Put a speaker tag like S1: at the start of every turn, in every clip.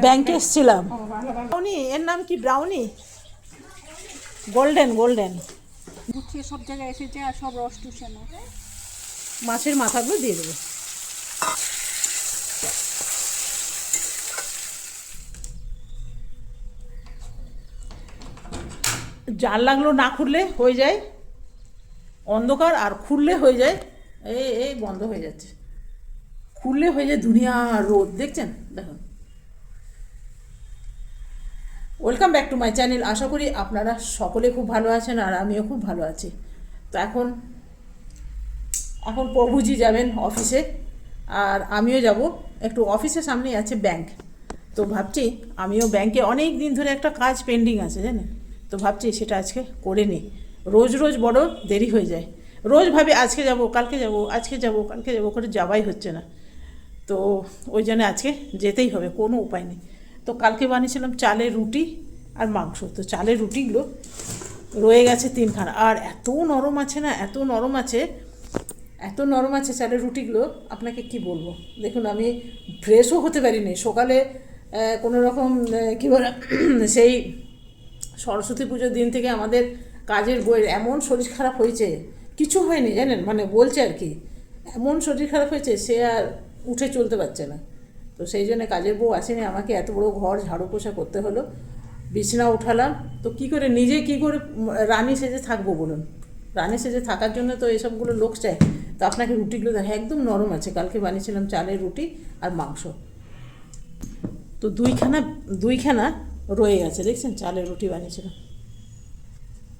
S1: ব্যাংকে এসেছিলাম। ব্রাউনি, এর নাম কি? ব্রাউনি গোল্ডেন গোল্ডেন
S2: গুছিয়ে সব জায়গায় এসেছে আর সব রস টুসে না।
S1: মাছের মাথাগুলো দিয়ে দেবো। জাল লাগলো না খুললে হয়ে যায় অন্ধকার, আর খুললে হয়ে যায় এই বন্ধ হয়ে যাচ্ছে, খুললে হয়ে যায় দুনিয়া রোদ। দেখছেন? দেখুন। Welcome back to my channel. আশা করি আপনারা সকলে খুব ভালো আছেন আর আমিও খুব ভালো আছি। তো এখন প্রভুজি যাবেন অফিসে, আর আমিও যাব একটু। অফিসের সামনেই আছে ব্যাংক, তো ভাবছি আমিও ব্যাংকে অনেক দিন ধরে একটা কাজ পেন্ডিং আছে জানেন, তো ভাবছি সেটা আজকে করে নিই। রোজ রোজ বড় দেরি হয়ে যায়, রোজ ভাবি আজকে যাব কালকে যাব, আজকে যাব কালকে যাব করে যাওয়াই হচ্ছে না। তো ওই জন্য আজকে যেতেই হবে, কোনো উপায় নেই। তো কালকে বানিয়েছিলাম চালের রুটি আর মাংস, তো চালের রুটিগুলো রয়ে গেছে 3খানা, আর এত নরম আছে না, এত নরম আছে, এত নরম আছে চালের রুটিগুলো, আপনাকে কি বলবো। দেখুন আমি ফ্রেশও হতে পারিনি সকালে, কোনো রকম কী বলে সেই সরস্বতী পুজোর দিন থেকে আমাদের কাজের বইয়ের এমন শরীর খারাপ হয়েছে, কিছু হয়নি জানেন, মানে বলছে আর কি, এমন শরীর খারাপ হয়েছে সে আর উঠে চলতে পারছে না। তো সেই জন্য কাজের বউ আসেনি, আমাকে এত বড় ঘর ঝাড়ু পোছা করতে হলো, বিছনা উঠালাম। তো কী করে নিজে কী করে রানী সেজে থাকবো বলুন? রানী সেজে থাকার জন্য তো এসবগুলো লোক চাই। তো আপনাকে রুটিগুলো দেখে একদম নরম আছে, কালকে বানিয়েছিলাম চালের রুটি আর মাংস, তো দুইখানা রয়ে গেছে। দেখছেন চালের রুটি বানিয়েছিলাম,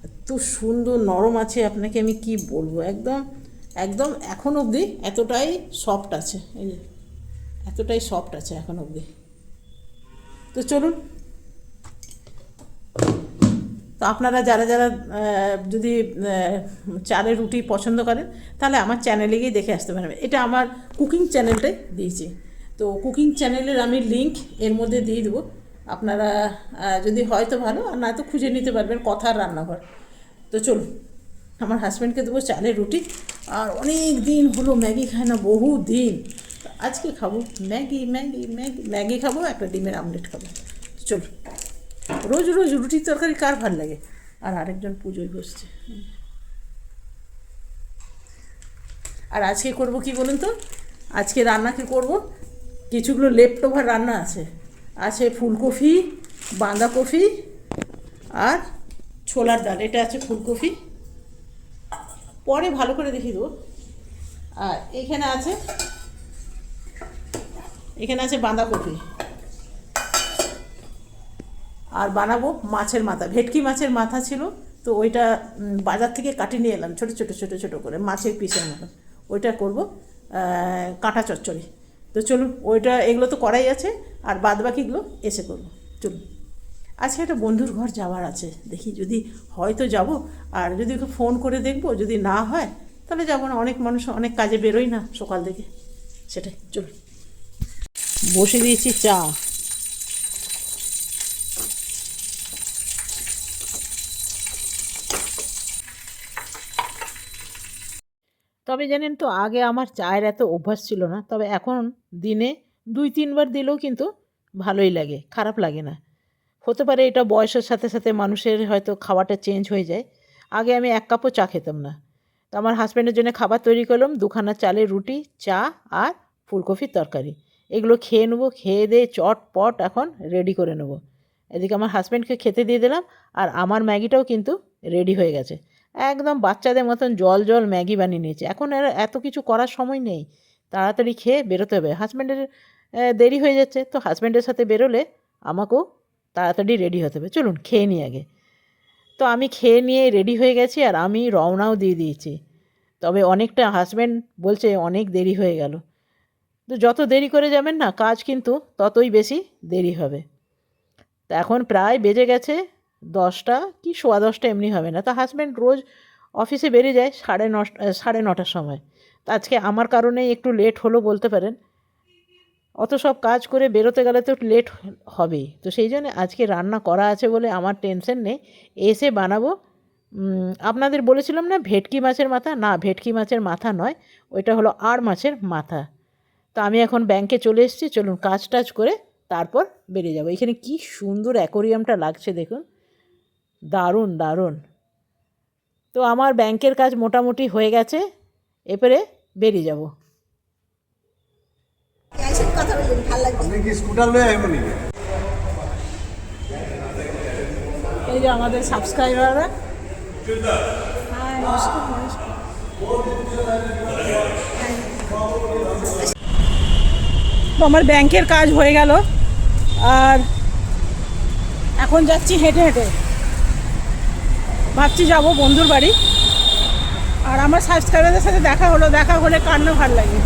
S1: এত সুন্দর নরম আছে, আপনাকে আমি কি বলবো, একদম একদম এখন অবধি এতটাই সফট আছে, এই যে এতটাই সফট আছে এখন অবধি। তো চলুন, তো আপনারা যারা যারা যদি চালের রুটি পছন্দ করেন তাহলে আমার চ্যানেলে গিয়ে দেখে আসতে পারবেন। এটা আমার কুকিং চ্যানেলটাই দিয়েছি, তো কুকিং চ্যানেলের আমি লিঙ্ক এর মধ্যে দিয়ে দেবো। আপনারা যদি হয়তো ভালো, আর নয়তো খুঁজে নিতে পারবেন কথার রান্নাঘর। তো চলুন, আমার হাজব্যান্ডকে দেবো চালের রুটি, আর অনেক দিন হলো ম্যাগি খায় না, বহু দিন। আজকে খাবো ম্যাগি ম্যাগি ম্যাগি ম্যাগি খাবো, একটা ডিমের আমলেট খাবো। চলুন, রোজ রোজ রুটির তরকারি কার ভাল লাগে? আর আরেকজন পুজোয় বসছে। আর আজকে করব কি বলুন তো, আজকে রান্না কি করব, কিছুগুলো লেফট ওভার রান্না আছে ফুলকপি, বাঁধাকপি আর ছোলার ডাল। এটা আছে ফুলকপি, পরে ভালো করে দেখিয়ে দেবো। আর এখানে আছে বাঁধাকপি, আর বানাবো মাছের মাথা, ভেটকি মাছের মাথা ছিল, তো ওইটা বাজার থেকে কাটিয়ে নিয়ে এলাম ছোটো ছোটো ছোটো ছোটো করে মাছের পিসের মতো, ওইটা করব কাঁটা চচ্চড়ি। তো চলুন, এগুলো তো করাই আছে, আর বাদ বাকিগুলো এসে করবো। চলুন, আজকে একটা বন্ধুর ঘর যাওয়ার আছে, দেখি যদি হয়তো যাব, আর যদি ওকে ফোন করে দেখবো, যদি না হয় তাহলে যাবো না। অনেক মানুষ অনেক কাজে বেরোয় না সকাল থেকে, সেটাই। চলুন, বসে দিয়েছি চা। তবে জানেন তো, আগে আমার চায়ের এত অভ্যাস ছিল না, তবে এখন দিনে 2-3 বার দিলেও কিন্তু ভালোই লাগে, খারাপ লাগে না। হতে পারে এটা বয়সের সাথে সাথে মানুষের হয়তো খাওয়াটা চেঞ্জ হয়ে যায়। আগে আমি 1 কাপও চা খেতাম না। তো আমার হাজব্যান্ডের জন্য খাবার তৈরি করলাম, 2খানা চালের রুটি, চা আর ফুলকপির তরকারি। এগুলো খেয়ে নেবো, খেয়ে দিয়ে চটপট এখন রেডি করে নেবো। এদিকে আমার হাজব্যান্ডকে খেতে দিয়ে দিলাম, আর আমার ম্যাগিটাও কিন্তু রেডি হয়ে গেছে। একদম বাচ্চাদের মতন জল জল ম্যাগি বানিয়ে নিয়েছে। এখন এত কিছু করার সময় নেই, তাড়াতাড়ি খেয়ে বেরোতে হবে। হাজব্যান্ডের দেরি হয়ে যাচ্ছে, তো হাজব্যান্ডের সাথে বেরোলে আমাকেও তাড়াতাড়ি রেডি হতে হবে। চলুন খেয়ে নিই আগে। তো আমি খেয়ে নিয়ে রেডি হয়ে গেছি, আর আমি রওনাও দিয়ে দিয়েছি। তবে অনেকটা হাজব্যান্ড বলছে অনেক দেরি হয়ে গেল। তো যত দেরি করে যাবেন না, কাজ কিন্তু ততই বেশি দেরি হবে। তো এখন প্রায় বেজে গেছে 10টা কি 10:15 এমনি হবে না। তো হাজব্যান্ড রোজ অফিসে বেরিয়ে যায় 9:30টার সময়। তো আজকে আমার কারণেই একটু লেট হলো বলতে পারেন। অত সব কাজ করে বেরোতে গেলে তো লেট হবেই। তো সেই জন্য আজকে রান্না করা আছে বলে আমার টেনশন নেই, এসে বানাবো। আপনাদের বলেছিলাম না ভেটকি মাছের মাথা, না ভেটকি মাছের মাথা নয়, ওইটা হলো আর মাছের মাথা। তো আমি এখন ব্যাংকে চলে এসেছি, চলুন কাজ টাজ করে তারপর বেরিয়ে যাব। এখানে কি সুন্দর অ্যাকোরিয়ামটা লাগছে দেখুন, দারুণ দারুণ। তো আমার ব্যাংকের কাজ মোটামুটি হয়ে গেছে, এরপরে বেরিয়ে যাব। এই যে আমাদের সাবস্ক্রাইবাররা, তো আমার ব্যাংকের কাজ হয়ে গেল, আর এখন যাচ্ছি হেঁটে হেঁটে, ভাবছি যাব বন্ধুর বাড়ি। আর আমার সাবস্ক্রাইবারদের সাথে দেখা হলো, দেখা হলে কার না ভালো লাগে।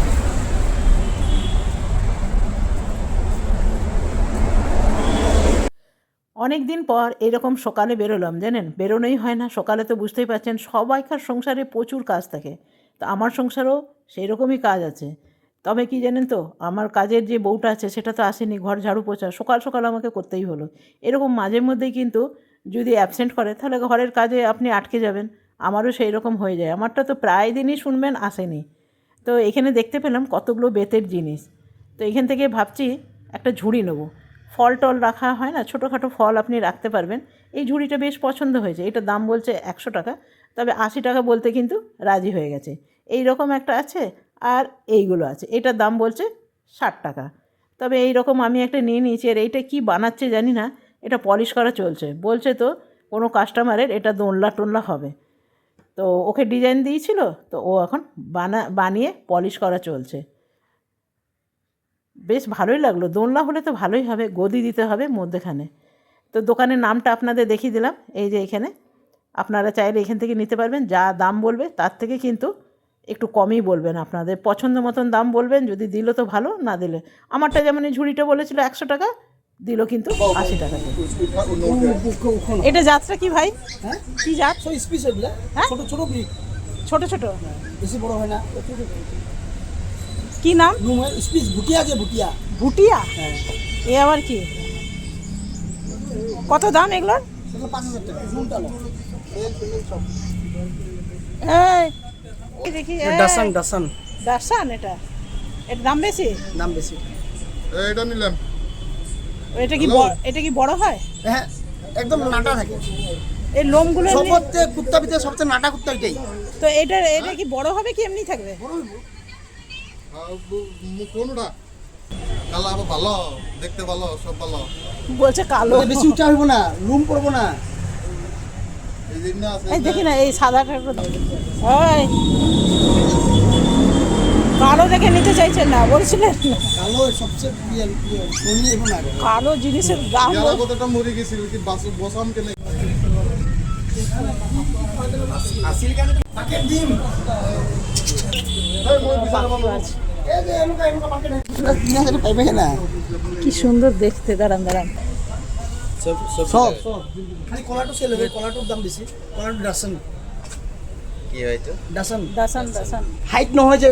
S1: অনেক দিন পর এরকম সকালে বেরোলাম, জানেন বেরোনোই হয় না সকালে, তো বুঝতেই পারছেন সবাইকার সংসারে প্রচুর কাজ থাকে, তো আমার সংসারেও সেই রকমই কাজ আছে। তবে কি জানেন তো, আমার কাজের যে বউটা আছে সেটা তো আসেনি, ঘর ঝাড়ু পোছা সকাল সকাল আমাকে করতেই হলো। এরকম মাঝে মধ্যেই কিন্তু যদি অ্যাবসেন্ট করে তাহলে ঘরের কাজে আপনি আটকে যাবেন, আমারও সেই রকম হয়ে যায়। আমারটা তো প্রায় দিনই শুনবেন আসেনি। তো এখানে দেখতে পেলাম কতগুলো বেতের জিনিস, তো এখান থেকে ভাবছি একটা ঝুড়ি নেবো। ফল টল রাখা হয় না, ছোটোখাটো ফল আপনি রাখতে পারবেন। এই ঝুড়িটা বেশ পছন্দ হয়েছে, এটার দাম বলছে 100 টাকা, তবে 80 টাকা বলতে কিন্তু রাজি হয়ে গেছে। এই রকম একটা আছে, আর এইগুলো আছে, এটার দাম বলছে 60 টাকা। তবে এই রকম আমি একটা নিয়ে নিয়েছি, আর এইটা কী বানাচ্ছে জানি না, এটা পলিশ করা চলছে বলছে, তো কোনো কাস্টমারের এটা দোলনা টোলনা হবে। তো ওকে ডিজাইন দিয়েছিল, তো ও এখন বানিয়ে পলিশ করা চলছে। বেশ ভালোই লাগলো, দোলনা হলে তো ভালোই হবে, গদি দিতে হবে মধ্যেখানে। তো দোকানের নামটা আপনাদের দেখিয়ে দিলাম, এই যে এখানে আপনারা চাইলে এখান থেকে নিতে পারবেন। যা দাম বলবে তার থেকে কিন্তু একটু কমই বলবেন, আপনাদের পছন্দ মতন দাম বলবেন, যদি দিল তো ভালো, না দিলে আমারটা যেমন এই ঝুড়িটা বলেছিল 100 টাকা, দিল কিন্তু 80 টাকাতে। এটা জাতটা কি ভাই?
S3: হ্যাঁ
S1: কি জাত?
S3: সব স্পিস এগুলা
S1: হ্যাঁ?
S3: ছোট ছোট ব্রিক,
S1: ছোট ছোট,
S3: বেশি বড় হয় না।
S1: কি নাম?
S3: রুমের স্পিস ভুটিয়া, যে ভুটিয়া।
S1: ভুটিয়া?
S3: হ্যাঁ,
S1: এ আবার কি? কত দাম এগুলোর?
S3: সেগুলো 5000 টাকা রুমটা লো।
S1: এই দেখি,
S3: ডাসান ডাসান
S1: দাসান, এটা এর দাম বেশি?
S3: নাম বেশি।
S4: এটা নিলাম।
S1: এটা কি বড় হয়?
S3: হ্যাঁ, একদম নাটা থাকে।
S1: এই লোমগুলো
S3: সবচেয়ে কুত্তা ভিতরে সবচেয়ে নাটা কুত্তা এটাই।
S1: তো এটা কি বড় হবে কি এমনি থাকবে?
S4: কোনটা কালা আবার ভালো দেখতে, ভালো সব ভালো।
S1: বলছে কালো।
S3: বেশি উঁচা হইব না, রুম পড়বো না।
S4: এই দিন না আছে
S1: এই দেখি না, এই সাদাটা একটু দাও। ওই কালো দেখে নিতে চাইছেন না বলছিলেন না?
S3: কালো সবচেয়ে সরিয়ে হইব না।
S1: কালো জিনিসের দাম
S4: যারা কতটা মরে গেছিল কি বসাম কেন?
S3: আসিল কেন পাকেট ডিম
S4: এই মই বিচার ভালো।
S1: আছে।
S3: এই যে এনুকা এনুকা পাকেট 3000 পাইবে না।
S1: কি সুন্দর দেখতে, দাঁড়ান দাঁড়ান।
S3: সব খালি কলাটো সেল হবে, কলাটোর দাম বেশি। কলাটো ডাসান
S4: কি হইতো?
S3: ডাসান
S1: দাসান দাসান।
S3: হাইট নহয় যে।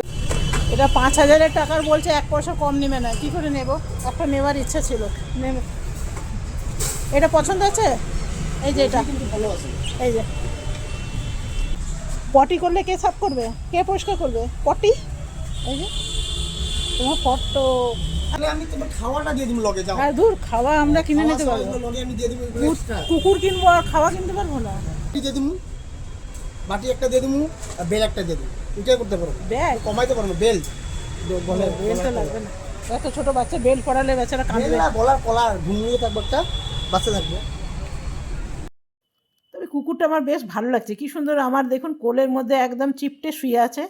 S1: এটা 5000 টাকার বলছে, 1 পয়সা কম নেবে না। কি করে নেব? একটা নেওয়ার ইচ্ছা ছিল, নেব। এটা পছন্দ আছে? এই যে এটা
S3: ভালো আছে।
S1: এই যে পটি করলে কে সাফ করবে, কে পরিষ্কার করবে? পটি, এই যে তোমার ফটো।
S3: তাহলে আমি তোমার খাওয়াটা দিয়ে দিব লগে, যাও।
S1: আর দূর, খাওয়া আমরা কিনে নিতে পারবো।
S3: লগে আমি দিয়ে দিব এক্সট্রা।
S1: কুকুর কিনবো আর খাওয়া কিনতে পারবো না।
S3: দিয়ে দিব, বাটি একটা দিয়ে দিব, আর বেল একটা দিয়ে দিব। এটাই করতে পারবো।
S1: ব্যাগ
S3: কমাইতে পারবো বেল বলে।
S1: বেল তো লাগবে না, এত ছোট বাচ্চা বেল পড়ালে বেচারা
S3: বেল
S1: কাঁদবে।
S3: না, গলার কলার ঘুমিয়ে থাকবে, একটা বাচ্চা থাকবে।
S1: তবে কুকুরটা আমার বেশ ভালো লাগছে, কি সুন্দর। আমার দেখুন কোলের মধ্যে একদম চিপটে শুয়ে আছে।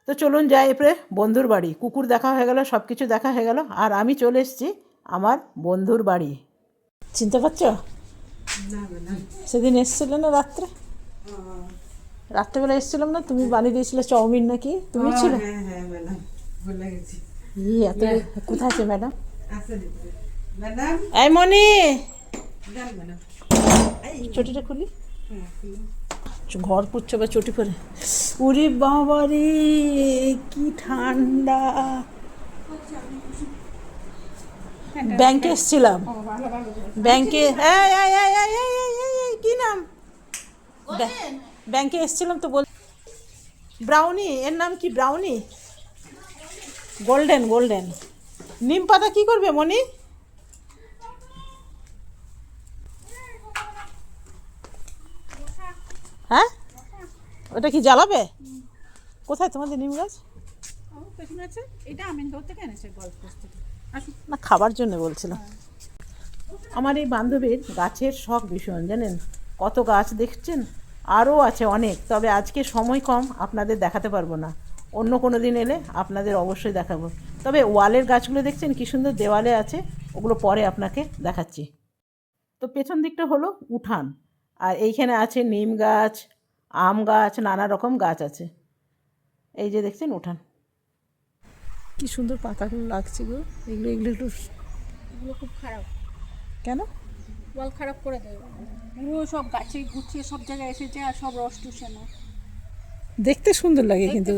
S1: তো চলুন যাই এরপরে বন্ধুর বাড়ি। কুকুর দেখা হয়ে গেল, সব কিছু দেখা হয়ে গেল, আর আমি চলে এসেছি আমার বন্ধুর বাড়ি। চিনতে পারছো? সেদিন এসেছিলে না রাত্রে, রাত্রেবেলা এসেছিলাম না, তুমি বানিয়ে দিয়েছিলে চাউমিন নাকি, তুমি ছিলে? এত কোথায় আছে ম্যাডাম? এই মনি, চটিটা খুলি, ঘর পুচ্ছে বা চটি পরে। উরে বাবা রে, কি ঠান্ডা। ব্যাংকে এসেছিলাম, ব্যাংকে। কি নাম? ব্যাংকে এসেছিলাম তো বল। ব্রাউনি, এর নাম কি? Brownie golden golden. নিম পাতা কি করবে মনি? হ্যাঁ, ওটা কি জ্বালাবে? কোথায় তোমাদের নিম গাছ?
S2: পেছনে আছে, এটা আমিনগাঁও থেকে এনেছে, গল্ফ কোর্স থেকে। আসুন।
S1: না, খাবার জন্য বলছিলাম। আমার এই বান্ধবীর গাছের শখ ভীষণ, জানেন, কত গাছ দেখছেন, আরও আছে অনেক, তবে আজকে সময় কম, আপনাদের দেখাতে পারবো না। অন্য কোনো দিন এলে আপনাদের অবশ্যই দেখাবো। তবে ওয়ালের গাছগুলো দেখছেন কি সুন্দর দেওয়ালে আছে, ওগুলো পরে আপনাকে দেখাচ্ছি। তো পেছন দিকটা হলো উঠান, আর এইখানে আছে নিম গাছ, আম গাছ, নানা রকম গাছ আছে। এই যে দেখছেন উঠান, কি সুন্দর পাতাগুলো লাগছে গো। এগুলো এগুলো একটু
S2: এগুলো খুব খারাপ,
S1: কেন?
S2: ওয়াল খারাপ করে দেয়, পুরো সব গাছে গুছিয়ে সব জায়গায় এসেছে আর সব রস টুসে না।
S1: দেখতে সুন্দর লাগে, কিন্তু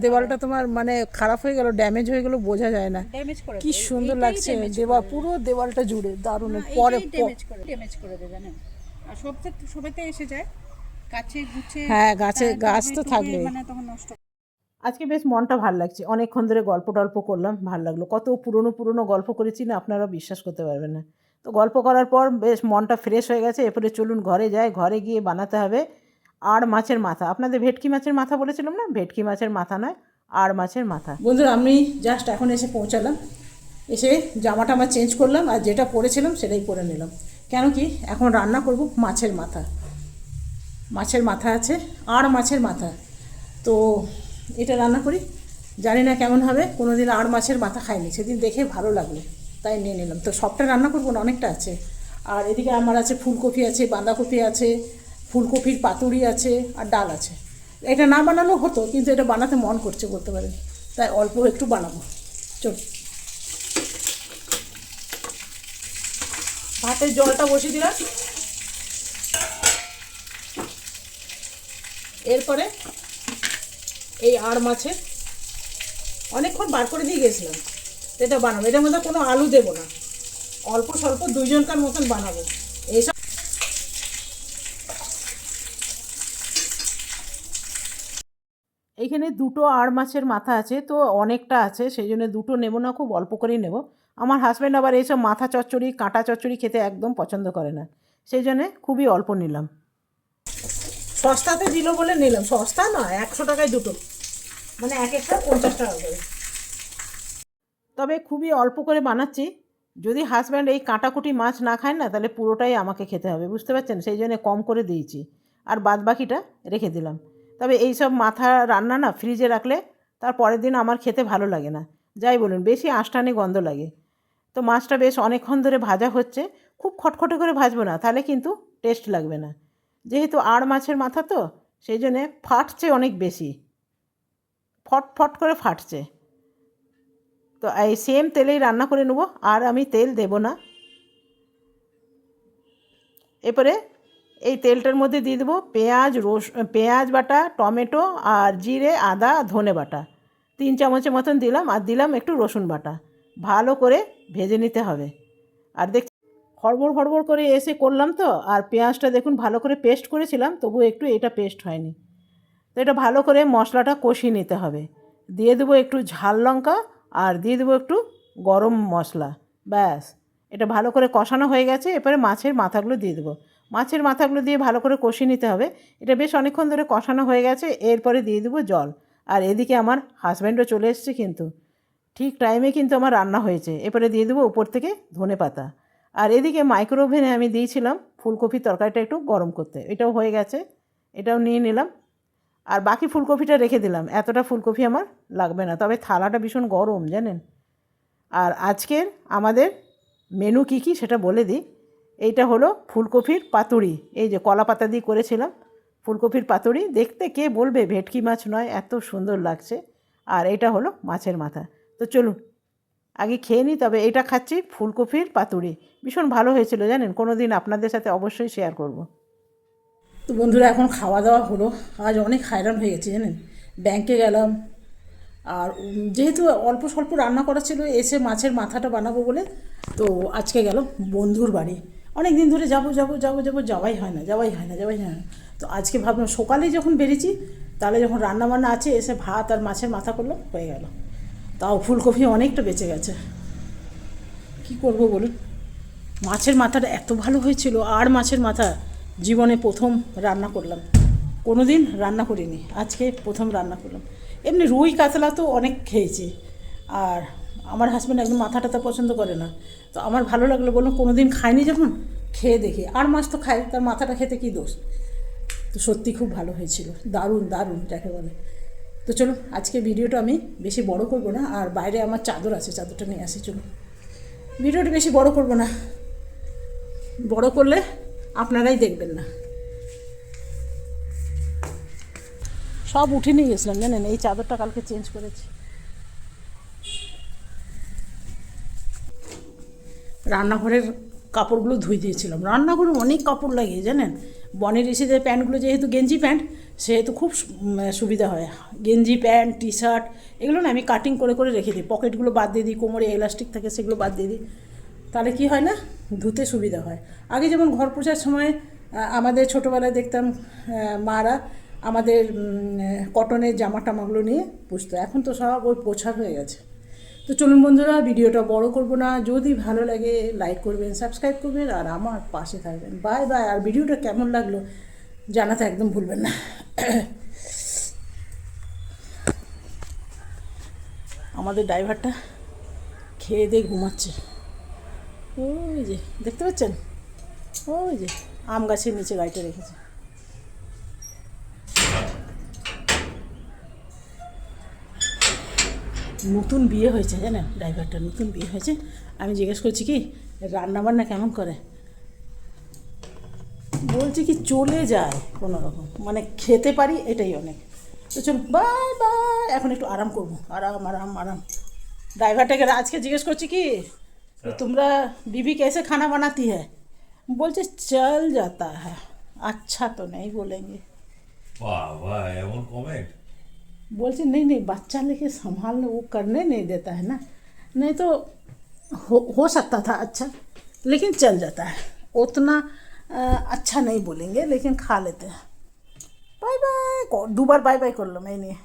S1: দেওয়ালটা তোমার মানে খারাপ হয়ে গেল, ড্যামেজ হয়ে গেল, বোঝা যায় না।
S2: ড্যামেজ করে
S1: কি
S2: দেয়,
S1: সুন্দর
S2: এইটাই
S1: লাগছে
S2: damage
S1: দেওয়াল,
S2: করে
S1: পুরো দেওয়ালটা জুড়ে দারুণ।
S2: দেয়।
S1: পরে
S2: এইটাই ড্যামেজ করে দেয়, জানেন। আর সবাইতে এসে যায় গাছে গুছিয়ে।
S1: হ্যাঁ, গাছ তো
S2: টবে
S1: থাকবে।
S2: মানে তখন নষ্ট।
S1: আজকে বেশ মনটা ভালো লাগছে, অনেকক্ষণ ধরে গল্প টল্প করলাম, ভালো লাগলো। কত পুরনো গল্প করেছি না, আপনারা বিশ্বাস করতে পারবেন না। তো গল্প করার পর বেশ মনটা ফ্রেশ হয়ে গেছে। এরপরে চলুন ঘরে যাই, ঘরে গিয়ে বানাতে হবে আর মাছের মাথা। আপনাদের ভেটকি মাছের মাথা বলেছিলাম না, ভেটকি মাছের মাথা নয়, আর মাছের মাথা। বন্ধুরা, আমি জাস্ট এখন এসে পৌঁছালাম, এসে জামাটা আমার চেঞ্জ করলাম, আর যেটা পরেছিলাম সেটাই পরে নিলাম। কেন কি এখন রান্না করব মাছের মাথা। মাছের মাথা আছে আর মাছের মাথা, তো এটা রান্না করি। জানি না কেমন হবে, কোনো দিন আর মাছের মাথা খাইনি, সেদিন দেখে ভালো লাগলো তাই নিয়ে নিলাম। তো সবটা রান্না করবো না, অনেকটা আছে। আর এদিকে আমার আছে ফুলকপি আছে, বাঁধাকপি আছে, ফুলকপির পাতুরি আছে, আর ডাল আছে। এটা না বানালেও হতো, কিন্তু এটা বানাতে মন করছে বলতে পারেন, তাই অল্প একটু বানাবো। চল, ভাতের জলটা বসিয়ে দিলাম। এরপরে এই আর মাছের অনেকক্ষণ বার করে দিয়ে গেছিলাম, এটা বানাবো। এটার মধ্যে কোনো আলু দেবো না, অল্প স্বল্প দুইজনকার মতন বানাবো এইসব। এইখানে দুটো আর মাছের মাথা আছে, তো অনেকটা আছে, সেই জন্য দুটো নেবো না, খুব অল্প করেই নেব। আমার হাজব্যান্ড আবার এইসব মাথা চচ্চড়ি, কাঁটা চচ্চড়ি খেতে একদম পছন্দ করে না, সেই জন্যে খুবই অল্প নিলাম। সস্তাতে দিল বলে নিলাম, সস্তা নয়, 100 টাকায় দুটো, মানে এক একটা 50 টাকা করে। তবে খুবই অল্প করে বানাচ্ছি, যদি হাজব্যান্ড এই কাঁটাকুটি মাছ না খায় না, তাহলে পুরোটাই আমাকে খেতে হবে, বুঝতে পারছেন, সেই জন্য কম করে দিয়েছি, আর বাদ বাকিটা রেখে দিলাম। তবে এই সব মাথা রান্না না ফ্রিজে রাখলে তার পরের দিন আমার খেতে ভালো লাগে না, যাই বলুন, বেশি আঁশটানি গন্ধ লাগে। তো মাছটা বেশ অনেকক্ষণ ধরে ভাজা হচ্ছে, খুব খটখটে করে ভাজবো না, তাহলে কিন্তু টেস্ট লাগবে না। যেহেতু আর মাছের মাথা তো, সেই জন্যে ফাটছে অনেক বেশি, ফট করে ফাটছে। তো এই সেম তেলেই রান্না করে নেবো, আর আমি তেল দেব না। এরপরে এই তেলটার মধ্যে দিয়ে দেবো পেঁয়াজ বাটা, টমেটো, আর জিরে, আদা, ধনে বাটা 3 চামচের মতন দিলাম, আর দিলাম একটু রসুন বাটা। ভালো করে ভেজে নিতে হবে। আর হড়বড় করে এসে করলাম তো, আর পেঁয়াজটা দেখুন ভালো করে পেস্ট করেছিলাম, তবু একটু এটা পেস্ট হয়নি। তো এটা ভালো করে মশলাটা কষিয়ে নিতে হবে। দিয়ে দেবো একটু ঝাল লঙ্কা, আর দিয়ে দেবো একটু গরম মশলা, ব্যাস। এটা ভালো করে কষানো হয়ে গেছে। এরপরে মাছের মাথাগুলো দিয়ে দেবো, মাছের মাথাগুলো দিয়ে ভালো করে কষিয়ে নিতে হবে। এটা বেশ অনেকক্ষণ ধরে কষানো হয়ে গেছে। এরপরে দিয়ে দেবো জল। আর এদিকে আমার হাজব্যান্ডও চলে এসেছে, কিন্তু ঠিক টাইমে কিন্তু আমার রান্না হয়েছে। এরপরে দিয়ে দেবো উপর থেকে ধনে পাতা। আর এদিকে মাইক্রো ওভেনে আমি দিয়েছিলাম ফুলকপির তরকারিটা একটু গরম করতে, এটাও হয়ে গেছে, এটাও নিয়ে নিলাম। আর বাকি ফুলকপিটা রেখে দিলাম, এতটা ফুলকপি আমার লাগবে না, তবে থালাটা ভীষণ গরম জানেন। আর আজকের আমাদের মেনু কী কী সেটা বলে দিই। এইটা হলো ফুলকপির পাতুরি, এই যে কলা পাতা দিয়ে করেছিলাম ফুলকপির পাতুরি, দেখতে কে বলবে ভেটকি মাছ নয়, এত সুন্দর লাগছে। আর এটা হলো মাছের মাথা। তো চলুন আগে খেয়ে নিই। তবে এটা খাচ্ছি ফুলকপির পাতুরি, ভীষণ ভালো হয়েছিল জানেন, কোনো দিন আপনাদের সাথে অবশ্যই শেয়ার করব। তো বন্ধুরা, এখন খাওয়া দাওয়া হলো। আজ অনেক হায়রান হয়ে গেছি জানেন, ব্যাংকে গেলাম, আর যেহেতু অল্প স্বল্প রান্না করা ছিল, এসে মাছের মাথাটা বানাবো বলে, তো আজকে গেল বন্ধুর বাড়ি। অনেক দিন ধরে যাবো যাওয়াই হয় না। তো আজকে ভাবলাম সকালে যখন বেরিয়েছি তাহলে যখন রান্না বান্না আছে এসে ভাত আর মাছের মাথা করলো হয়ে গেল। তাও ফুলকপি অনেকটা বেঁচে গেছে, কি করব বলুন। মাছের মাথাটা এত ভালো হয়েছিল, আর মাছের মাথা জীবনে প্রথম রান্না করলাম, কোনো দিন রান্না করিনি, আজকে প্রথম রান্না করলাম। এমনি রুই কাতলা তো অনেক খেয়েছি, আর আমার হাজব্যান্ড একদম মাথা টাথা পছন্দ করে না, তো আমার ভালো লাগলো, বললাম কোনো দিন খাইনি যখন খেয়ে দেখি, আর মাছ তো খাই, তার মাথাটা খেতে কী দোষ। তো সত্যি খুব ভালো হয়েছিল, দারুণ দারুণ যাকে বলে। তো চলো আজকে ভিডিওটা আমি বেশি বড় করব না, আর বাইরে আমার চাদর আছে, চাদরটা নিয়ে আসি। চলো ভিডিওটা বেশি বড় করব না, বড় করলে আপনারাই দেখবেন না। সব উঠে নিয়ে গেছিলাম জানেন, এই চাদরটা কালকে চেঞ্জ করেছি। রান্নাঘরের কাপড়গুলো ধুয়ে দিয়েছিলাম, রান্নাঘরে অনেক কাপড় লাগে জানেন। বনের এসে প্যান্টগুলো যেহেতু গেঞ্জি প্যান্ট, সেহেতু খুব সুবিধা হয়। গেঞ্জি প্যান্ট টি শার্ট এগুলো না আমি কাটিং করে করে রেখে দিই, পকেটগুলো বাদ দিয়ে দিই, কোমরে এলাস্টিক থাকে সেগুলো বাদ দিয়ে দিই, তাহলে কি হয় না ধুতে সুবিধা হয়। আগে যেমন ঘর পোছার সময় আমাদের ছোটোবেলায় দেখতাম মারা আমাদের কটনের জামা টামাগুলো নিয়ে পুছতো, এখন তো সব ওই পোছা হয়ে গেছে। তো চলুন বন্ধুরা, ভিডিওটা বড় করব না, যদি ভালো লাগে লাইক করবেন, সাবস্ক্রাইব করবেন, আর আমার পাশে থাকবেন। Bye bye. আর ভিডিওটা কেমন লাগলো জানাতে একদম ভুলবেন না। আমাদের ড্রাইভারটা খেয়ে দিয়ে ঘুমাচ্ছে, ওই যে দেখতে পাচ্ছেন, ওই যে আম গাছের নিচে গাড়িটা রেখেছে। নতুন বিয়ে হয়েছে জানেন, ড্রাইভারটা নতুন বিয়ে হয়েছে। আমি জিজ্ঞেস করছি কি রান্নাবান্না কেমন করে, বলছে কি চলে যায় কোনো রকম, মানে খেতে পারি এটাই অনেক। তো চল বাই বাই, এখন একটু আরাম করবো, আরাম আরাম আরাম। ড্রাইভারটাকে আজকে জিজ্ঞেস করছি কি তোমরা बीबी कैसे खाना बनाती है, बोलते चल जाता है, अच्छा तो नहीं बोलेंगे।
S5: वाह वाह एमन कमेंट।
S1: बोलते नहीं नहीं बच्चा लेके संभालने वो करने नहीं देता है ना, नहीं तो हो सकता था अच्छा, लेकिन चल जाता है, उतना अच्छा नहीं बोलेंगे लेकिन खा लेते हैं। बाय बाय, 2 बार बाय बाय कर लो मैं नहीं।